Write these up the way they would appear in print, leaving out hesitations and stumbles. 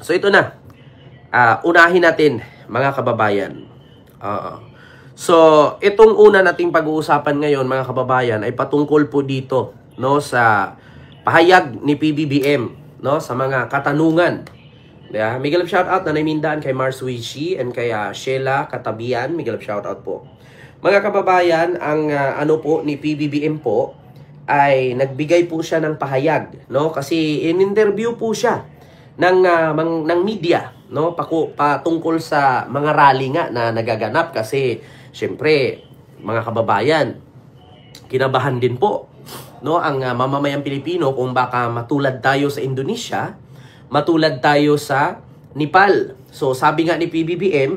So ito na. Unahin natin, mga kababayan. So itong una nating pag-uusapan ngayon, mga kababayan, ay patungkol po dito, no, sa pahayag ni PBBM, no, sa mga katanungan. Yeah, Miguel of shoutout na Mindaan kay Mars Wishi and kay Sheila Katabian. Miguel of shoutout po. Mga kababayan, ang ano po ni PBBM po ay nagbigay po siya ng pahayag, no? Kasi in-interview po siya ng media, no? Patungkol sa mga rally nga na nagaganap kasi syempre, mga kababayan, kinabahan din po, no, ang mamamayang Pilipino kung baka matulad tayo sa Indonesia, matulad tayo sa Nepal. So sabi nga ni PBBM,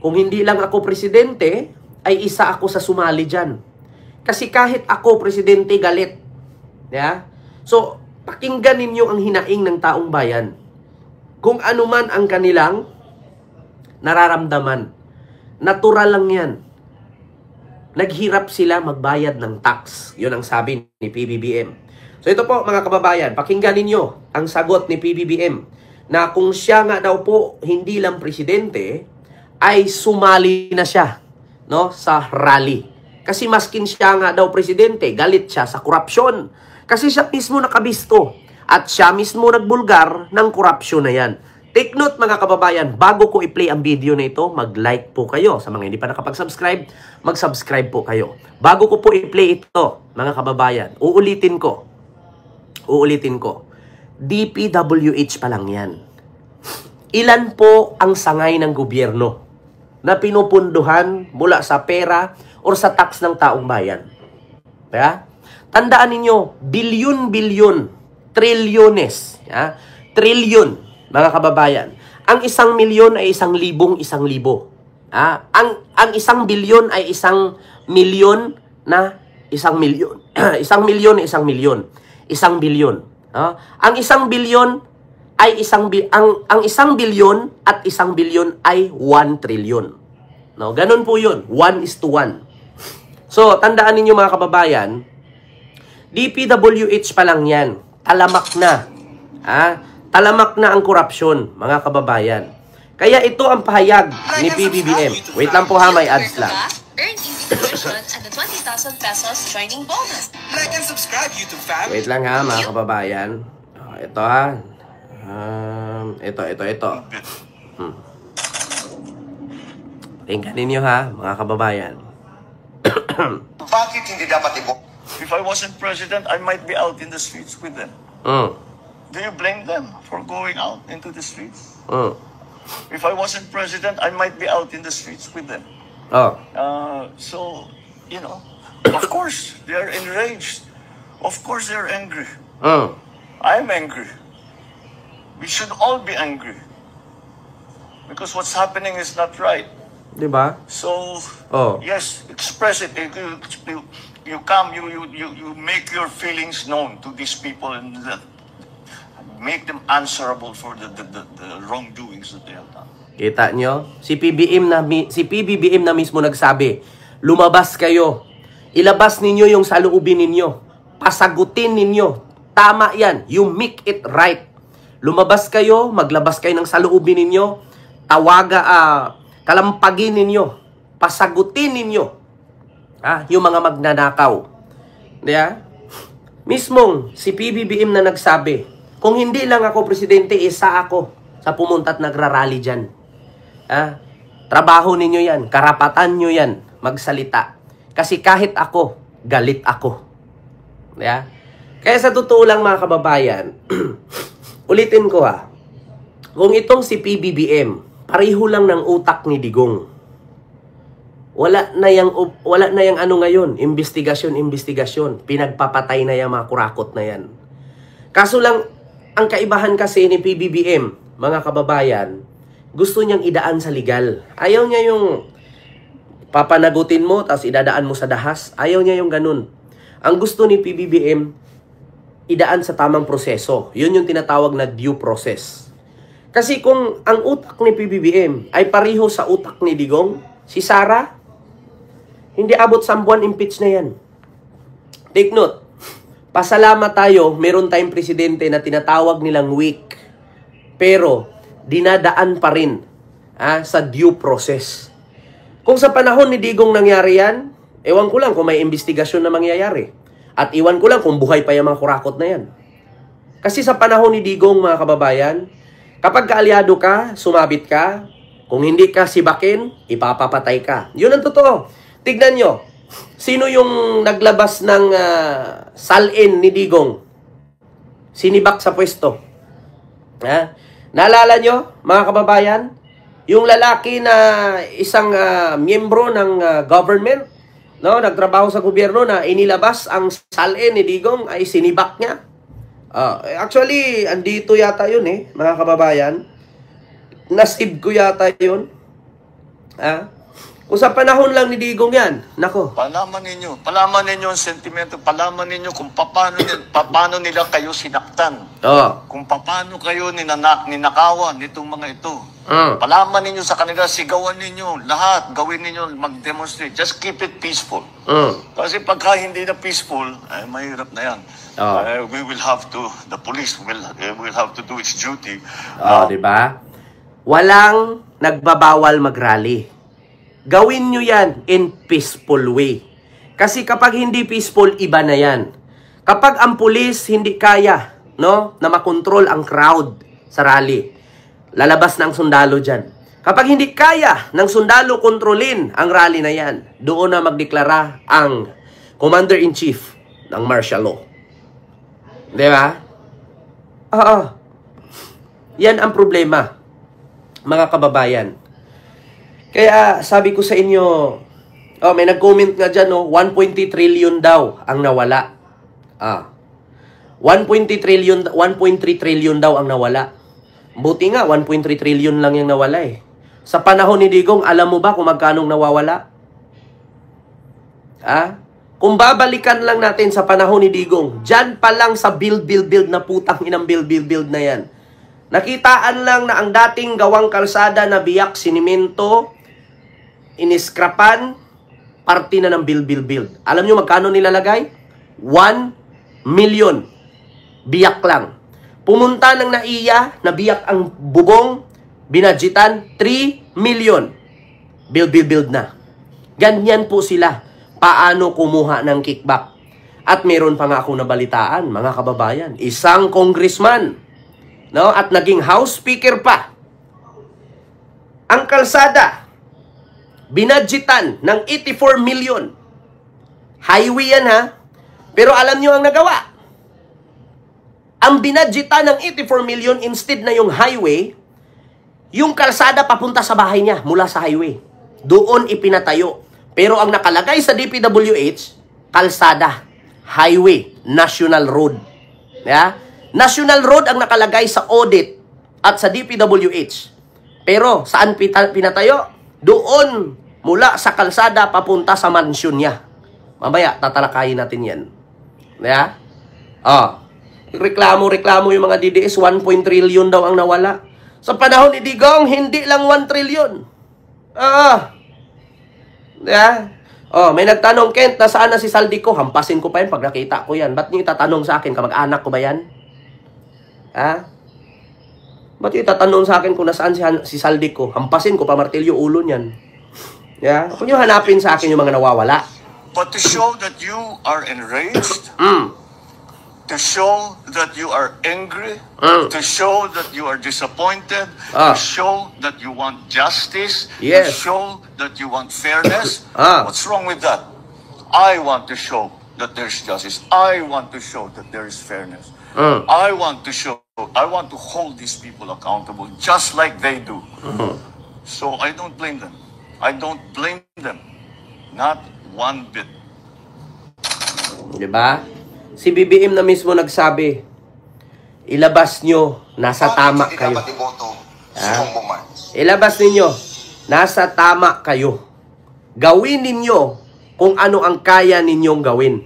kung hindi lang ako presidente, ay isa ako sa sumali dyan. Kasi kahit ako presidente, galit. Yeah? So, pakinggan ninyo ang hinaing ng taong bayan. Kung ano man ang kanilang nararamdaman. Natural lang yan. Naghirap sila magbayad ng tax. Yun ang sabi ni PBBM. So ito po, mga kababayan, pakinggan ninyo ang sagot ni PBBM na kung siya nga daw po hindi lang presidente, ay sumali na siya, no, sa rally. Kasi maskin siya nga daw presidente, galit siya sa korupsyon. Kasi siya mismo nakabisto at siya mismo nagbulgar ng korupsyon na yan. Take note, mga kababayan, bago ko i-play ang video na ito, mag-like po kayo. Sa mga hindi pa nakapag-subscribe, mag-subscribe po kayo. Bago ko po i-play ito, mga kababayan, uulitin ko, DPWH pa lang yan. Ilan po ang sangay ng gobyerno na pinupunduhan mula sa pera o sa tax ng taong bayan? Kaya, tandaan ninyo, bilyon-bilyon, trilyones, trilyon, mga kababayan. Ang 1 milyon ay 1,000,000. Ang 1 bilyon ay 1 milyon na 1 milyon. 1 milyon na 1 milyon. 1 bilyon. Ang 1 bilyon ay ang 1 bilyon at 1 bilyon ay 1 trilyon. No, ganun po 'yun. 1:1. So, tandaan niyo, mga kababayan, DPWH pa lang 'yan. Talamak na. Talamak na ang korupsyon, mga kababayan. Kaya ito ang pahayag ni PBBM. Wait lang po ha, may ads lang. Earn easy tuition and the 20,000 pesos joining bonus. Like and subscribe YouTube fam. Wait lang ha, mga kababayan. Ito ha. Ito. Tingnan ninyo ha, mga kababayan. Bakit hindi dapat If I wasn't president, I might be out in the streets with them. Do you blame them for going out into the streets? If I wasn't president, I might be out in the streets with them. So, you know, of course, they are enraged. Of course, they're angry. I'm angry. We should all be angry. Because what's happening is not right. Diba? So, yes, express it. You come, you make your feelings known to these people and make them answerable for the wrongdoings that they have done. Kita nyo? Si PBBM na mismo nagsabi, lumabas kayo. Ilabas ninyo yung saloobin ninyo. Pasagutin ninyo. Tama yan. You make it right. Lumabas kayo, maglabas kayo ng saloobin ninyo. Kalampagin ninyo. Pasagutin ninyo. Yung mga magnanakaw. Diba? Mismong si PBBM na nagsabi, kung hindi lang ako presidente, isa ako sa pumunta at nagrarally dyan. Trabaho ninyo yan, karapatan nyo yan, magsalita. Kasi kahit ako, galit ako. Yeah? Kaya sa totoo lang, mga kababayan, ulitin ko kung itong si PBBM, pareho lang ng utak ni Digong. Wala na yang ano ngayon, investigasyon. Pinagpapatay na yung mga kurakot na yan. Kaso lang, ang kaibahan kasi ni PBBM, mga kababayan, gusto niyang idaan sa legal. Ayaw niya yung papanagutin mo, tapos idadaan mo sa dahas. Ayaw niya yung ganun. Ang gusto ni PBBM, idaan sa tamang proseso. Yun yung tinatawag na due process. Kasi kung ang utak ni PBBM ay pareho sa utak ni Digong, si Sara, hindi abot 1 buwan impeach na yan. Take note. Pasalamat tayo, meron tayong presidente na tinatawag nilang weak. Pero, dinadaan pa rin sa due process. Kung sa panahon ni Digong nangyari yan, ewan ko lang kung may investigasyon na mangyayari. At iwan ko lang kung buhay pa yung mga kurakot na yan. Kasi sa panahon ni Digong, mga kababayan, kapag kaalyado ka, sumabit ka, kung hindi ka sibakin, ipapapatay ka. Yun ang totoo. Tignan nyo, sino yung naglabas ng salin ni Digong? Sinibak sa pwesto. Naalala nyo, mga kababayan? Yung lalaki na isang miyembro ng government, no, nagtrabaho sa gobyerno na inilabas ang salin ni Digong ay sinibak niya. Actually, andito yata yun mga kababayan. Nasib ko yata yun. Kung sa panahon lang ni Digong yan, nako. Palaman ninyo ang sentimento, palaman ninyo kung paano nila kayo sinaktan. Kung paano kayo ninakawan nitong mga ito. Palaman ninyo sa kanila, sigawan ninyo, lahat, gawin ninyo, mag-demonstrate. Just keep it peaceful. Kasi pagka hindi na peaceful, ay mahirap na yan. We will have to, the police will have to do its duty. Diba? Walang nagbabawal mag-rally. Gawin nyo yan in peaceful way. Kasi kapag hindi peaceful, iba na yan. Kapag ang pulis hindi kaya, no, na makontrol ang crowd sa rally, lalabas na ang sundalo dyan. Kapag hindi kaya ng sundalo kontrolin ang rally na yan, doon na magdeklara ang Commander-in-Chief ng martial law. Diba? Yan ang problema, mga kababayan. Kaya sabi ko sa inyo, may nag-comment nga dyan, 1.3 trillion daw ang nawala. 1.3 trillion daw ang nawala. Buti nga, 1.3 trillion lang yung nawala Sa panahon ni Digong, alam mo ba kung magkanong nawawala? Kung babalikan lang natin sa panahon ni Digong, dyan pa lang sa build na putang inang build na yan. Nakitaan lang na ang dating gawang kalsada na biyak, sinimento, iniskrapan, parte na ng build. Alam nyo magkano nilalagay? 1 million. Biyak lang. Pumunta ng NAIA, na biyak ang bubong, binadgetan, 3 million. Build na. Ganyan po sila. Paano kumuha ng kickback? At meron pa nga ako nabalitaan, mga kababayan. Isang congressman, no, at naging house speaker pa. Ang kalsada, binadgetan ng 84 million. Highway yan Pero alam nyo ang nagawa. Ang binadgetan ng 84 million instead na yung highway, yung kalsada papunta sa bahay niya mula sa highway. Doon ipinatayo. Pero ang nakalagay sa DPWH, kalsada, highway, national road. National road ang nakalagay sa audit at sa DPWH. Pero saan pinatayo? Doon, mula sa kalsada, papunta sa mansyon niya. Mamaya, tatalakayin natin yan. Reklamo yung mga DDS, 1 trillion daw ang nawala. Sa panahon ni Digong, hindi lang 1 trillion. May nagtanong, Kent, nasaan na si Saldico? Hampasin ko pa yan pag nakita ko yan. Ba't niyo itatanong sa akin, kamag-anak ko ba yan? Ba't yung tatanong sa akin kung nasaan si Saldico? Hampasin ko pa martilyo ulo niyan. Kung nyo hanapin sa akin yung mga nawawala. But to show that you are enraged, to show that you are angry, to show that you are disappointed, to show that you want justice, to show that you want fairness, what's wrong with that? I want to show that there's justice. I want to show that there is fairness. I want to hold these people accountable just like they do. So I don't blame them. I don't blame them. Not one bit. Diba? Si BBM na mismo nagsabi, ilabas nyo, nasa tama kayo. Ilabas ninyo, nasa tama kayo. Gawin ninyo kung ano ang kaya ninyong gawin.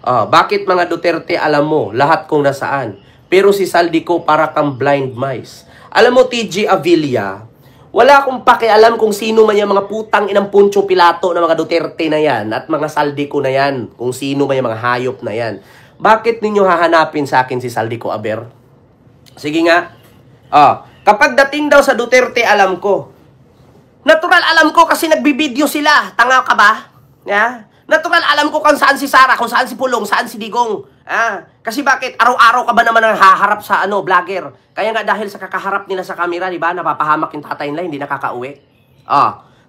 Bakit mga Duterte alam mo lahat kung nasaan? Pero si Saldico para kang blind mice. Alam mo, TG Avilla, wala akong pakialam kung sino man yung mga putang inang Poncio Pilato na mga Duterte na yan at mga Saldico na yan, kung sino man yung mga hayop na yan. Bakit ninyo hahanapin sa akin si Saldico Aber? Sige nga, Kapag dating daw sa Duterte, alam ko. Natural alam ko kasi nagbibideo sila. Tanga ka ba? Natural alam ko kung saan si Sara, kung saan si Pulong, saan si Digong. Kasi bakit? Araw-araw ka ba naman ang haharap sa vlogger? Kaya nga dahil sa kakaharap nila sa camera, di ba? Napapahamak yung tatay nila, hindi nakakauwi.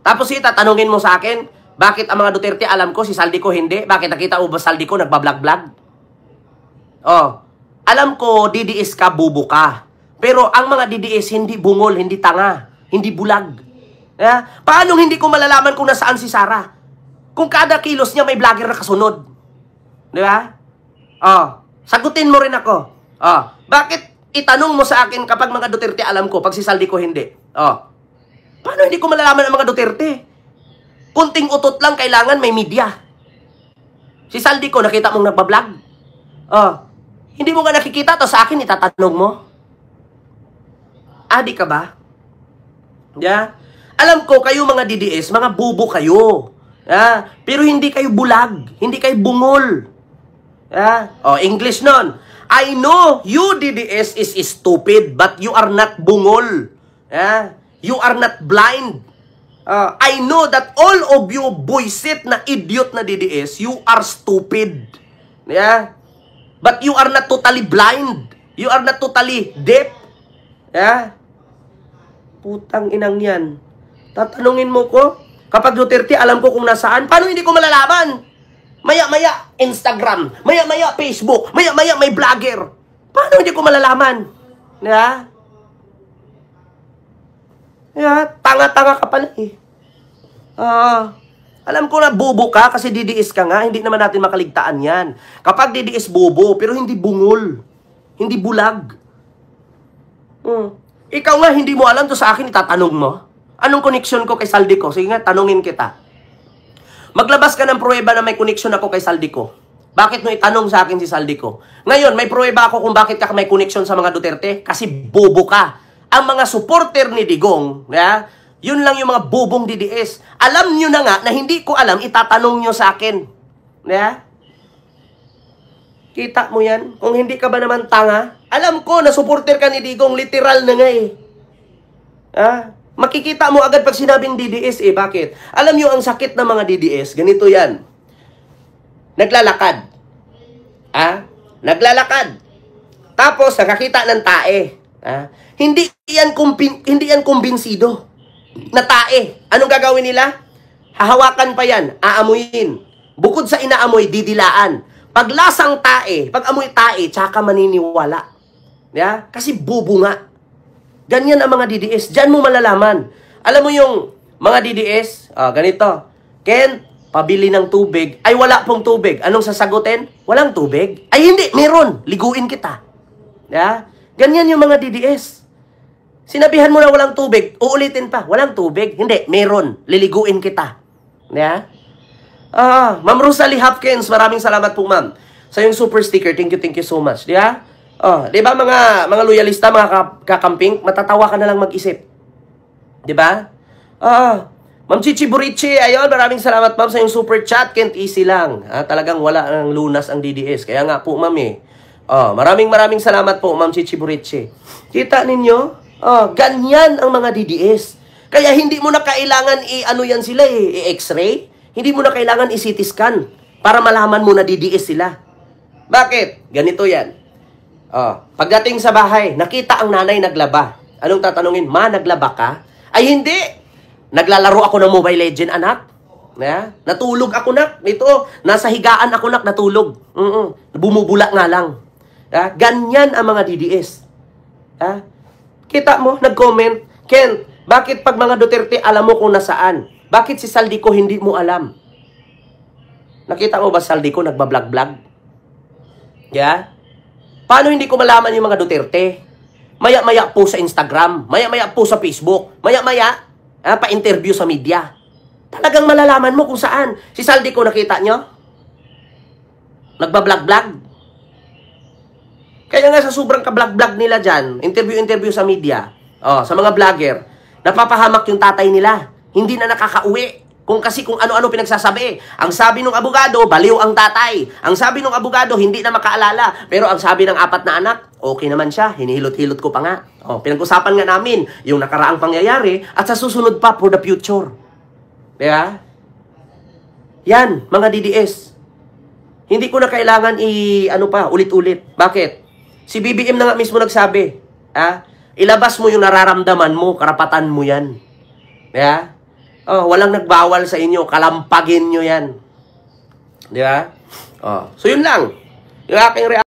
Tapos tatanungin mo sa akin, bakit ang mga Duterte alam ko, si Saldico hindi? Bakit nakita mo ba Saldico nagbablog-vlog? Alam ko, DDS ka, bubo ka. Pero ang mga DDS, hindi bungol, hindi tanga, hindi bulag. Paano hindi ko malalaman kung nasaan si Sara? Kung kada kilos niya may vlogger na kasunod. Di ba? Sagutin mo rin ako. Bakit itanong mo sa akin kapag mga Duterte alam ko, pag si Saldico hindi? Paano hindi ko malalaman ang mga Duterte? Kunting utot lang kailangan may media. Si Saldico, nakita mong nagbablog? Hindi mo nga nakikita, to sa akin itatanong mo? Adi ka ba? Alam ko, kayo mga DDS, mga bubo kayo. Pero hindi kayo bulag, hindi kayo bungol. English nun. I know you DDS is stupid, but you are not bungol. You are not blind. I know that all of you buisit na idiot na DDS, you are stupid. But you are not totally blind. You are not totally deaf. Putang inang yan. Tatanungin mo ko, kapag Duterte, alam ko kung nasaan. Paano hindi ko malalaman? Maya-maya, Instagram. Maya-maya, Facebook. Maya-maya, may vlogger. Paano hindi ko malalaman? Tanga-tanga ka pala eh. Alam ko na bobo ka kasi DDS ka nga. Hindi naman natin makaligtaan yan. Kapag DDS bobo, pero hindi bungol. Hindi bulag. Ikaw nga, hindi mo alam to sa akin, itatanong mo. Anong connection ko kay Saldico? Sige nga, tanungin kita. Maglabas ka ng pruweba na may connection ako kay Saldico. Bakit mo itanong sa akin si Saldico? Ngayon, may pruweba ako kung bakit ka may connection sa mga Duterte? Kasi bobo ka. Ang mga supporter ni Digong, yun lang yung mga bobong DDS. Alam nyo na nga na hindi ko alam, itatanong nyo sa akin. Kita mo yan? Kung hindi ka ba naman tanga? Alam ko na supporter ka ni Digong, literal na nga eh. Makikita mo agad pag sinabing DDS eh. Bakit? Alam nyo ang sakit ng mga DDS, ganito yan. Naglalakad. Naglalakad. Tapos nakakita ng tae. Hindi yan kumbinsido na tae. Anong gagawin nila? Hahawakan pa yan, aamuyin. Bukod sa inaamoy, didilaan. Paglasang tae, pag amoy tae, tsaka maniniwala. Kasi bubo nga. Ganyan ang mga DDS. Diyan mo malalaman. Alam mo yung mga DDS, ganito. Ken, pabili ng tubig. Ay, wala pong tubig. Anong sasagutin? Walang tubig. Ay, hindi. Meron. Liguin kita. Ganyan yung mga DDS. Sinabihan mo na walang tubig. Uulitin pa. Walang tubig. Hindi. Meron. Liliguin kita. Ma'am Rosalie Hopkins, maraming salamat po, ma'am. Sa yung super sticker. Thank you so much. Di ba mga loyalista, mga kakamping, matatawa ka na lang mag-isip. Di ba? Ma'am Chichi Burichi, ayun, maraming salamat ma'am sa yung super chat. Can't easy lang. Talagang wala ng lunas ang DDS. Kaya nga po, ma'am eh. Maraming salamat po, ma'am Chichi Burichi. Kita ninyo? Ganyan ang mga DDS. Kaya hindi mo na kailangan i-ano yan sila eh, i-x-ray. Hindi mo na kailangan i-CT scan para malaman mo na DDS sila. Bakit? Ganito yan. Pagdating sa bahay, nakita ang nanay naglaba. Anong tatanungin? Ma, naglaba ka? Ay, hindi. Naglalaro ako ng Mobile Legend, anak. Natulog ako, nak. Ito, nasa higaan ako, nak, natulog. Bumubula nga lang. Ganyan ang mga DDS. Kita mo, nag-comment, Ken, bakit pag mga Duterte alam mo kung nasaan? Bakit si Saldico hindi mo alam? Nakita mo ba Saldico nagbablog-blog? Paano hindi ko malaman yung mga Duterte? Maya-maya po sa Instagram, maya-maya po sa Facebook, maya-maya pa-interview sa media. Talagang malalaman mo kung saan. Si Saldico, nakita nyo? Nagbablog-blog. Kaya nga sa sobrang kablog-blog nila dyan, interview sa media, sa mga vlogger, napapahamak yung tatay nila. Hindi na nakakauwi. Kung ano-ano pinagsasabi. Ang sabi ng abogado, baliw ang tatay. Ang sabi ng abogado, hindi na makaalala. Pero ang sabi ng 4 na anak, okay naman siya. Hinihilot-hilot ko pa nga. Pinag-usapan nga namin yung nakaraang pangyayari at sa susunod pa for the future. Diba? Yan, mga DDS. Hindi ko na kailangan ulit-ulit. Bakit? Si BBM na nga mismo nagsabi, ilabas mo yung nararamdaman mo, karapatan mo yan. Diba? Walang nagbawal sa inyo, kalampagin nyo yan. Di ba? So, yun lang. Yung aking reaction.